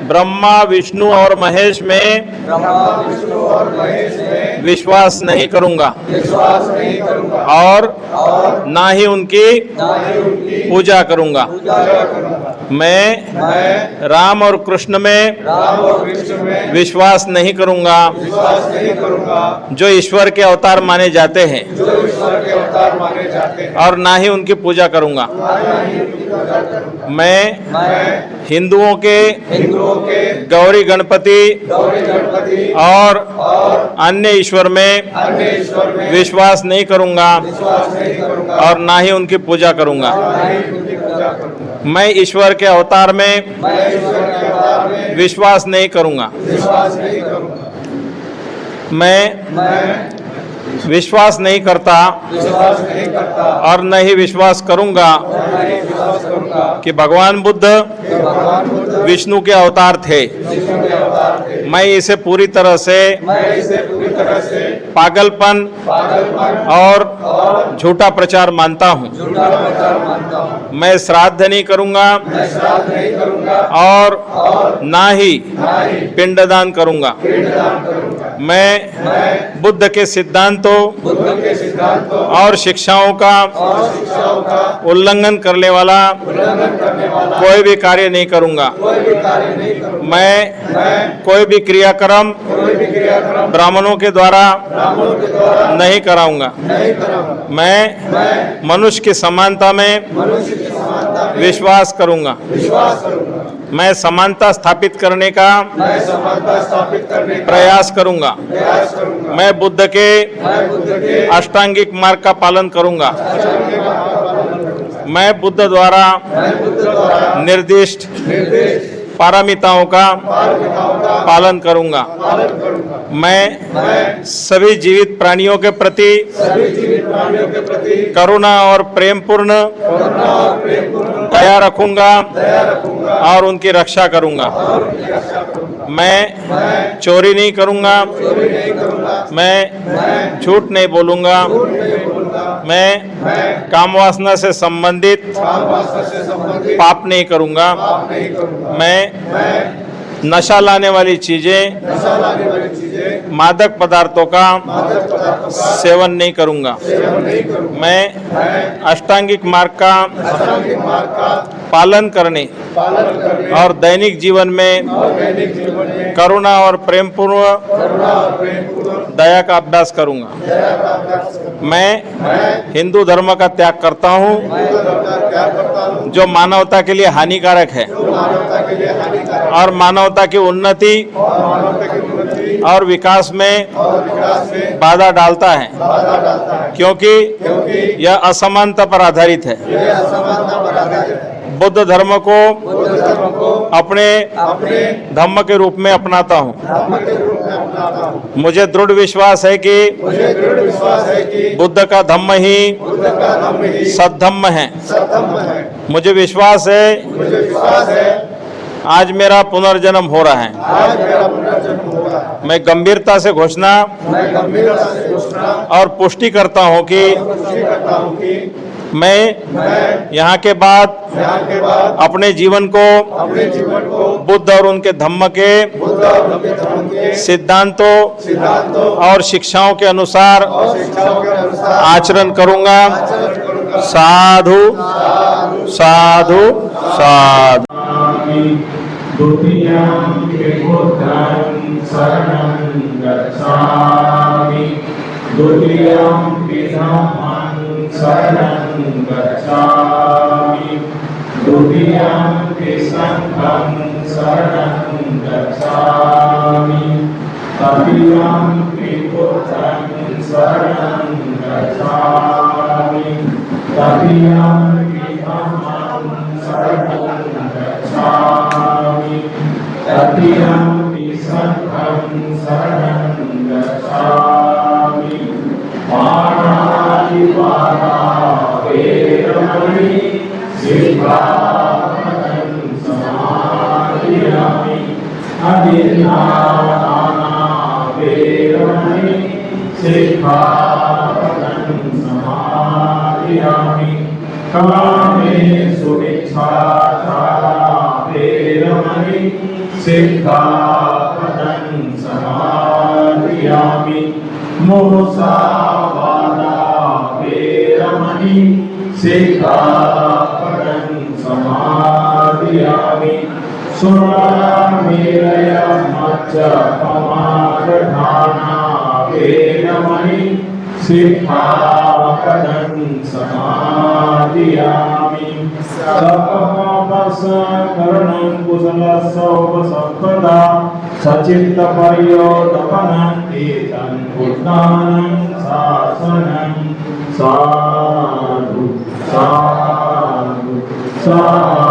ब्रह्मा विष्णु और महेश में विश्वास नहीं करूंगा और ना ही उनकी पूजा करूंगा। मैं राम और कृष्ण में विश्वास नहीं करूंगा जो ईश्वर के अवतार माने जाते हैं और ना ही उनकी पूजा करूंगा। मैं हिंदुओं के गौरी गणपति और अन्य ईश्वर में विश्वास नहीं करूंगा और ना ही उनकी पूजा करूंगा। मैं ईश्वर के अवतार में विश्वास नहीं करूंगा। मैं विश्वास नहीं करता और न ही विश्वास करूंगा कि भगवान बुद्ध विष्णु के अवतार थे। मैं इसे पूरी तरह से पागलपन और झूठा प्रचार मानता हूं। मैं श्राद्ध नहीं करूंगा और ना ही पिंडदान करूंगा। मैं बुद्ध के सिद्धांतों और शिक्षाओं का उल्लंघन करने वाला कोई भी कार्य नहीं करूंगा। मैं कोई भी क्रियाक्रम ब्राह्मणों के द्वारा नहीं कराऊंगा। मैं मनुष्य की समानता में विश्वास करूंगा। मैं समानता स्थापित करने का प्रयास करूंगा। मैं बुद्ध के अष्टांगिक मार्ग का पालन करूंगा। मैं बुद्ध द्वारा निर्दिष्ट पारमिताओं का पालन करूंगा। मैं सभी जीवित प्राणियों के प्रति करुणा और प्रेमपूर्ण दया रखूंगा और उनकी रक्षा करूंगा। मैं चोरी नहीं करूंगा। मैं झूठ नहीं बोलूंगा। मैं काम वासना से संबंधित पाप नहीं करूंगा। मैं नशा लाने वाली चीजें, मादक पदार्थों का सेवन नहीं करूंगा। मैं अष्टांगिक मार्ग का पालन करने और दैनिक जीवन में करुणा और प्रेमपूर्ण दया का अभ्यास करूंगा। मैं हिंदू धर्म का त्याग करता हूं जो मानवता के लिए हानिकारक है और मानवता की उन्नति और विकास में बाधा डालता है, क्योंकि यह असमानता पर आधारित है। बुद्ध धर्म को अपने धम्म के रूप में अपनाता हूँ। मुझे दृढ़ विश्वास है कि बुद्ध का धम्म ही सद्धम्म है। मुझे विश्वास है आज मेरा पुनर्जन्म हो रहा है। मैं गंभीरता से घोषणा और पुष्टि करता हूं कि मैं यहाँ के बाद अपने जीवन को बुद्ध और उनके धम्म के सिद्धांतों और शिक्षाओं के अनुसार आचरण करूंगा। साधु साधु साधु। द्वितीयं बुद्धं शरणं गच्छामि। द्वितीयं धम्मं शरणं गच्छामि। द्वितीयं संघं शरणं गच्छामि। तृतीयं बुद्धं शरणं गच्छामि। तृतीयं धम्मं शरणं गच्छामि। तृतीयं संघं शरणं गच्छामि। पाणातिपाता वेरमणि सिक्खापदं समादियामि। अदिन्नादाना वेरमणि सिक्खापदं समादियामि। कामेषु मिच्छाचारा वेरमणि सिक्खापदं समादयामि मुसावादा वेरमणि सिक्खापदं समादयामि सुरामेरय मज्जपमादधाना वेरमणि सिक्खापदं समादयामि सपमपसकरणं कुशलस्योपसम्पदा सचित्तपर्योदपनं एतं बुद्धानं शासनं साधु साधु साधु